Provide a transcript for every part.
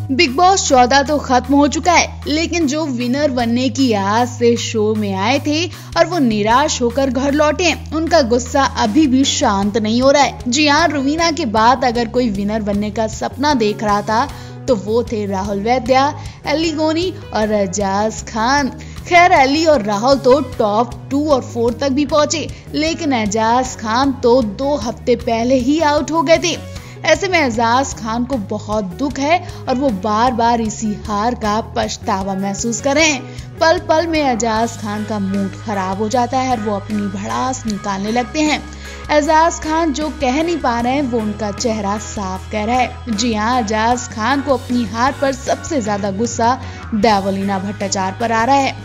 Big boss 14 तो खत्म हो चुका है, लेकिन जो विनर बनने की आस से शो में आए थे और वो निराश होकर घर लौटे हैं, उनका गुस्सा अभी भी शांत नहीं हो रहा है। जी हाँ, रवीना के बाद अगर कोई विनर बनने का सपना देख रहा था तो वो थे राहुल वैद्या, एली गोनी और एजाज खान। खैर, एली और राहुल तो टॉप 2 और 4 तक भी पहुंचे, लेकिन एजाज खान तो 2 हफ्ते पहले ही आउट हो गए थे। ऐसे में एजाज खान को बहुत दुख है और वो बार बार इसी हार का पछतावा महसूस कर रहे हैं। पल पल में एजाज खान का मूड खराब हो जाता है और वो अपनी भड़ास निकालने लगते हैं। एजाज खान जो कह नहीं पा रहे हैं वो उनका चेहरा साफ कह रहा है। जी हाँ, एजाज खान को अपनी हार पर सबसे ज्यादा गुस्सा देवलीना भट्टाचार्य पर आ रहा है।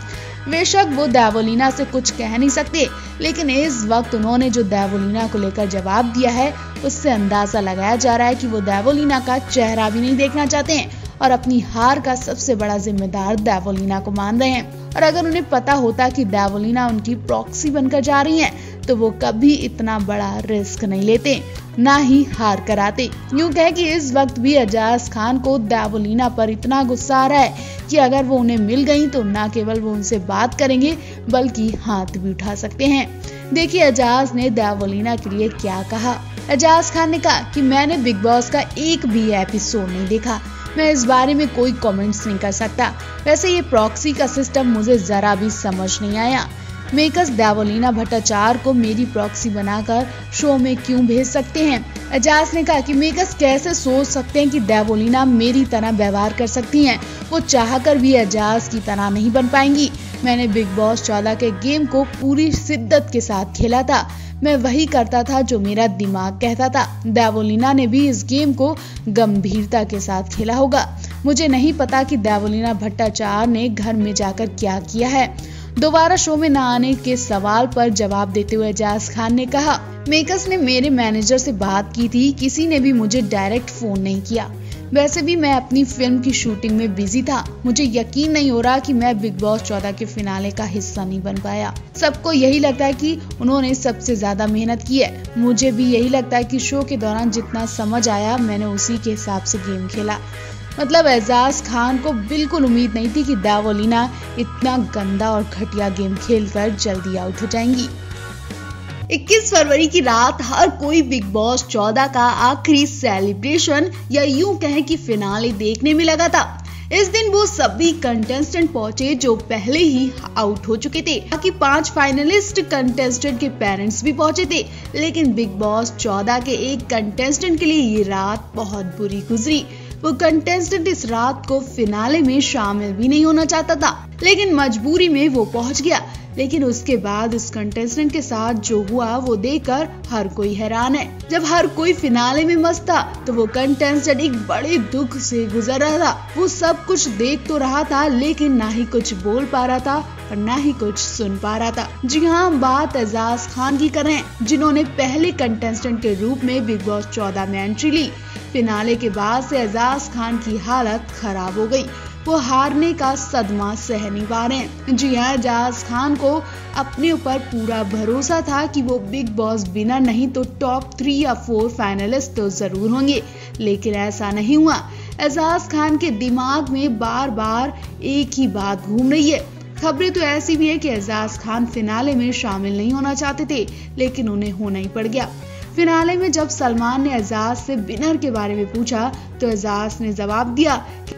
बेशक वो देवलीना से कुछ कह नहीं सकते, लेकिन इस वक्त उन्होंने जो देवलीना को लेकर जवाब दिया है उससे अंदाजा लगाया जा रहा है कि वो देवलीना का चेहरा भी नहीं देखना चाहते हैं और अपनी हार का सबसे बड़ा जिम्मेदार देवलीना को मान रहे हैं। और अगर उन्हें पता होता कि देवलीना उनकी प्रॉक्सी बनकर जा रही हैं, तो वो कभी इतना बड़ा रिस्क नहीं लेते, ना ही हार कराते। यूं कहे कि इस वक्त भी एजाज खान को देवलीना पर इतना गुस्सा आ रहा है कि अगर वो उन्हें मिल गई तो ना केवल वो उनसे बात करेंगे बल्कि हाथ भी उठा सकते हैं। देखिए एजाज ने देवलीना के लिए क्या कहा। एजाज खान ने कहा कि मैंने बिग बॉस का एक भी एपिसोड नहीं देखा, मैं इस बारे में कोई कमेंट्स नहीं कर सकता। वैसे ये प्रॉक्सी का सिस्टम मुझे जरा भी समझ नहीं आया। मेकर्स देवलीना भट्टाचार्य को मेरी प्रॉक्सी बनाकर शो में क्यों भेज सकते हैं। एजाज ने कहा कि मेकर्स कैसे सोच सकते हैं कि देवलीना मेरी तरह व्यवहार कर सकती हैं। वो चाहकर भी एजाज की तरह नहीं बन पाएंगी। मैंने बिग बॉस 14 के गेम को पूरी शिद्दत के साथ खेला था। मैं वही करता था जो मेरा दिमाग कहता था। देवलीना ने भी इस गेम को गंभीरता के साथ खेला होगा। मुझे नहीं पता कि देवलीना भट्टाचार्य ने घर में जाकर क्या किया है। दोबारा शो में न आने के सवाल पर जवाब देते हुए एजाज खान ने कहा, मेकर्स ने मेरे मैनेजर से बात की थी, किसी ने भी मुझे डायरेक्ट फोन नहीं किया। वैसे भी मैं अपनी फिल्म की शूटिंग में बिजी था। मुझे यकीन नहीं हो रहा कि मैं बिग बॉस 14 के फिनाले का हिस्सा नहीं बन पाया। सबको यही लगता है कि उन्होंने सबसे ज्यादा मेहनत की है। मुझे भी यही लगता है कि शो के दौरान जितना समझ आया मैंने उसी के हिसाब से गेम खेला। मतलब एजाज खान को बिल्कुल उम्मीद नहीं थी कि देवलीना इतना गंदा और घटिया गेम खेलकर जल्दी आउट हो जाएंगी। 21 फरवरी की रात हर कोई बिग बॉस 14 का आखिरी सेलिब्रेशन या यूं कहें कि फिनाले देखने में लगा था। इस दिन वो सभी कंटेस्टेंट पहुंचे जो पहले ही आउट हो चुके थे। बाकी 5 फाइनलिस्ट कंटेस्टेंट के पेरेंट्स भी पहुंचे थे, लेकिन बिग बॉस 14 के एक कंटेस्टेंट के लिए ये रात बहुत बुरी गुजरी। वो कंटेस्टेंट इस रात को फिनाले में शामिल भी नहीं होना चाहता था, लेकिन मजबूरी में वो पहुंच गया। लेकिन उसके बाद इस कंटेस्टेंट के साथ जो हुआ वो देखकर हर कोई हैरान है। जब हर कोई फिनाले में मस्त था तो वो कंटेस्टेंट एक बड़े दुख से गुजर रहा था। वो सब कुछ देख तो रहा था, लेकिन ना ही कुछ बोल पा रहा था और ना ही कुछ सुन पा रहा था। जी हाँ, हम बात एजाज खान की कर रहे हैं, जिन्होंने पहले कंटेस्टेंट के रूप में बिग बॉस 14 में एंट्री ली। फिनाले के बाद से एजाज खान की हालत खराब हो गई। वो हारने का सदमा सह नहीं पा रहे हैं। जी हाँ, एजाज खान को अपने ऊपर पूरा भरोसा था कि वो बिग बॉस विनर नहीं तो टॉप 3 या 4 फाइनलिस्ट तो जरूर होंगे, लेकिन ऐसा नहीं हुआ। एजाज खान के दिमाग में बार बार एक ही बात घूम रही है। खबरें तो ऐसी भी है कि एजाज खान फिनाले में शामिल नहीं होना चाहते थे, लेकिन उन्हें होना ही पड़ गया। फिनाले में जब सलमान ने एजाज से विनर के बारे में पूछा तो एजाज ने जवाब दिया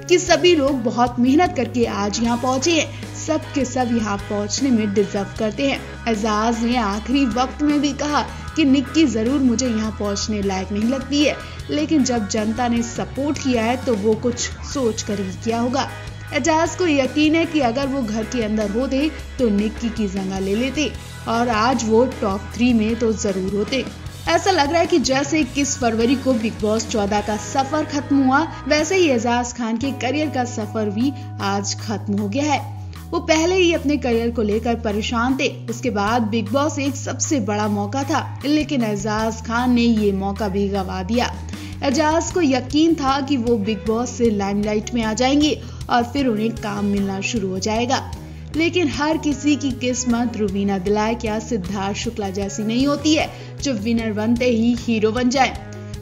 कि सभी लोग बहुत मेहनत करके आज यहाँ पहुंचे हैं, सब के सब यहाँ पहुंचने में डिजर्व करते हैं। एजाज ने आखिरी वक्त में भी कहा कि निक्की जरूर मुझे यहाँ पहुंचने लायक नहीं लगती है, लेकिन जब जनता ने सपोर्ट किया है तो वो कुछ सोच कर ही किया होगा। एजाज को यकीन है कि अगर वो घर के अंदर होते तो निक्की की जगह ले लेते और आज वो टॉप 3 में तो जरूर होते। ऐसा लग रहा है कि जैसे 21 फरवरी को बिग बॉस 14 का सफर खत्म हुआ, वैसे ही एजाज खान के करियर का सफर भी आज खत्म हो गया है। वो पहले ही अपने करियर को लेकर परेशान थे। उसके बाद बिग बॉस एक सबसे बड़ा मौका था, लेकिन एजाज खान ने ये मौका भी गंवा दिया। एजाज को यकीन था कि वो बिग बॉस से लाइमलाइट में आ जाएंगे और फिर उन्हें काम मिलना शुरू हो जाएगा, लेकिन हर किसी की किस्मत रवीना दिलायक या सिद्धार्थ शुक्ला जैसी नहीं होती है जो विनर बनते ही हीरो बन जाए।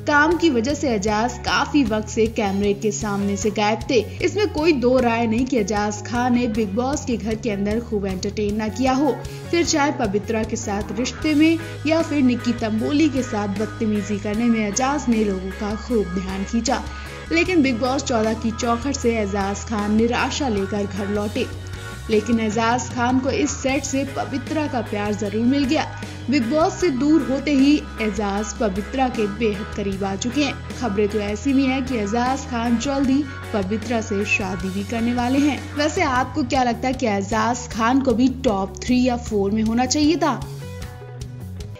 काम की वजह से एजाज काफी वक्त से कैमरे के सामने से गायब थे। इसमें कोई दो राय नहीं कि एजाज खान ने बिग बॉस के घर के अंदर खूब एंटरटेन न किया हो, फिर चाहे पवित्रा के साथ रिश्ते में या फिर निक्की तंबोली के साथ बदतमीजी करने में एजाज ने लोगों का खूब ध्यान खींचा। लेकिन बिग बॉस 14 की चौखट से एजाज खान निराशा लेकर घर लौटे। लेकिन एजाज खान को इस सेट से पवित्रा का प्यार जरूर मिल गया। बिग बॉस से दूर होते ही एजाज पवित्रा के बेहद करीब आ चुके हैं। खबरें तो ऐसी भी हैं कि एजाज खान जल्द ही पवित्रा से शादी भी करने वाले हैं। वैसे आपको क्या लगता है कि एजाज खान को भी टॉप 3 या 4 में होना चाहिए था?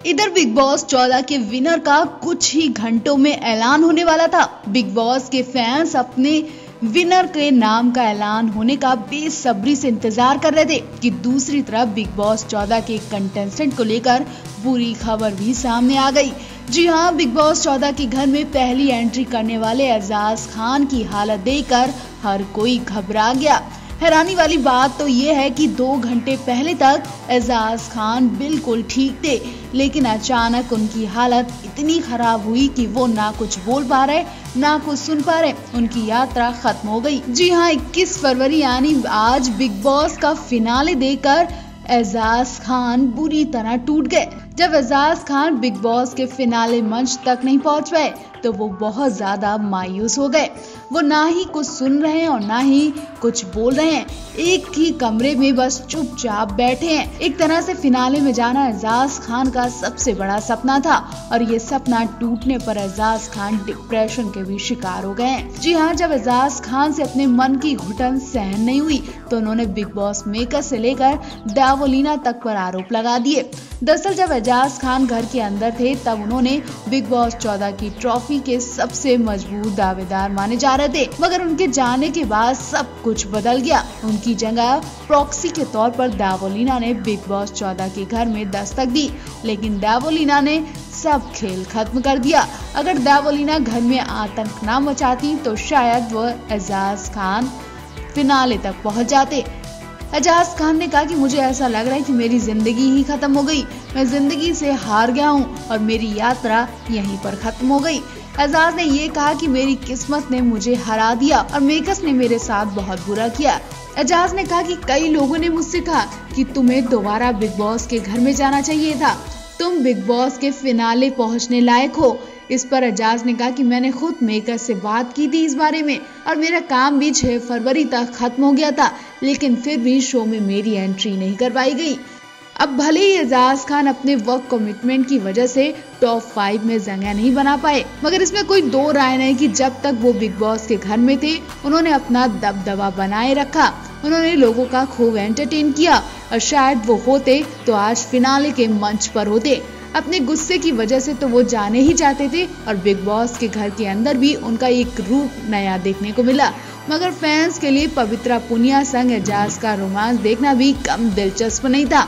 इधर बिग बॉस 14 के विनर का कुछ ही घंटों में ऐलान होने वाला था। बिग बॉस के फैंस अपने विनर के नाम का ऐलान होने का बेसब्री से इंतजार कर रहे थे कि दूसरी तरफ बिग बॉस 14 के कंटेस्टेंट को लेकर बुरी खबर भी सामने आ गई। जी हां, बिग बॉस 14 के घर में पहली एंट्री करने वाले एजाज खान की हालत देखकर हर कोई घबरा गया। हैरानी वाली बात तो ये है कि 2 घंटे पहले तक एजाज खान बिल्कुल ठीक थे, लेकिन अचानक उनकी हालत इतनी खराब हुई कि वो ना कुछ बोल पा रहे ना कुछ सुन पा रहे। उनकी यात्रा खत्म हो गई। जी हाँ, 21 फरवरी यानी आज बिग बॉस का फिनाले देखकर एजाज खान बुरी तरह टूट गए। जब एजाज खान बिग बॉस के फिनाले मंच तक नहीं पहुंच पाए तो वो बहुत ज्यादा मायूस हो गए। वो ना ही कुछ सुन रहे हैं और ना ही कुछ बोल रहे हैं, एक ही कमरे में बस चुपचाप बैठे हैं। एक तरह से फिनाले में जाना एजाज खान का सबसे बड़ा सपना था और ये सपना टूटने पर एजाज खान डिप्रेशन के भी शिकार हो गए हैं। जी हाँ, जब एजाज खान से अपने मन की घुटन सहन नहीं हुई तो उन्होंने बिग बॉस मेकर से लेकर दावोलीना तक पर आरोप लगा दिए। दरअसल जब एजाज खान घर के अंदर थे तब उन्होंने बिग बॉस 14 की ट्रॉफी के सबसे मजबूत दावेदार माने जा रहे थे, मगर उनके जाने के बाद सब कुछ बदल गया। उनकी जगह प्रॉक्सी के तौर पर दावोलीना ने बिग बॉस 14 के घर में दस्तक दी, लेकिन दावोलीना ने सब खेल खत्म कर दिया। अगर दावोलीना घर में आतंक न मचाती तो शायद वह एजाज खान फिनाले तक पहुंच जाते। एजाज खान ने कहा कि मुझे ऐसा लग रहा है कि मेरी जिंदगी ही खत्म हो गई, मैं जिंदगी से हार गया हूँ और मेरी यात्रा यहीं पर खत्म हो गई। एजाज ने ये कहा कि मेरी किस्मत ने मुझे हरा दिया और मेकर्स ने मेरे साथ बहुत बुरा किया। एजाज ने कहा कि कई लोगों ने मुझसे कहा कि तुम्हें दोबारा बिग बॉस के घर में जाना चाहिए था, तुम बिग बॉस के फिनाले पहुंचने लायक हो। इस पर एजाज ने कहा कि मैंने खुद मेकर से बात की थी इस बारे में और मेरा काम भी 6 फरवरी तक खत्म हो गया था, लेकिन फिर भी शो में मेरी एंट्री नहीं करवाई गई। अब भले ही एजाज खान अपने वर्क कमिटमेंट की वजह से टॉप 5 में जगह नहीं बना पाए, मगर इसमें कोई दो राय नहीं कि जब तक वो बिग बॉस के घर में थे उन्होंने अपना दबदबा बनाए रखा। उन्होंने लोगों का खूब एंटरटेन किया और शायद वो होते तो आज फिनाले के मंच पर होते। अपने गुस्से की वजह से तो वो जाने ही चाहते थे और बिग बॉस के घर के अंदर भी उनका एक रूप नया देखने को मिला, मगर फैंस के लिए पवित्रा पुनिया संग एजाज का रोमांस देखना भी कम दिलचस्प नहीं था।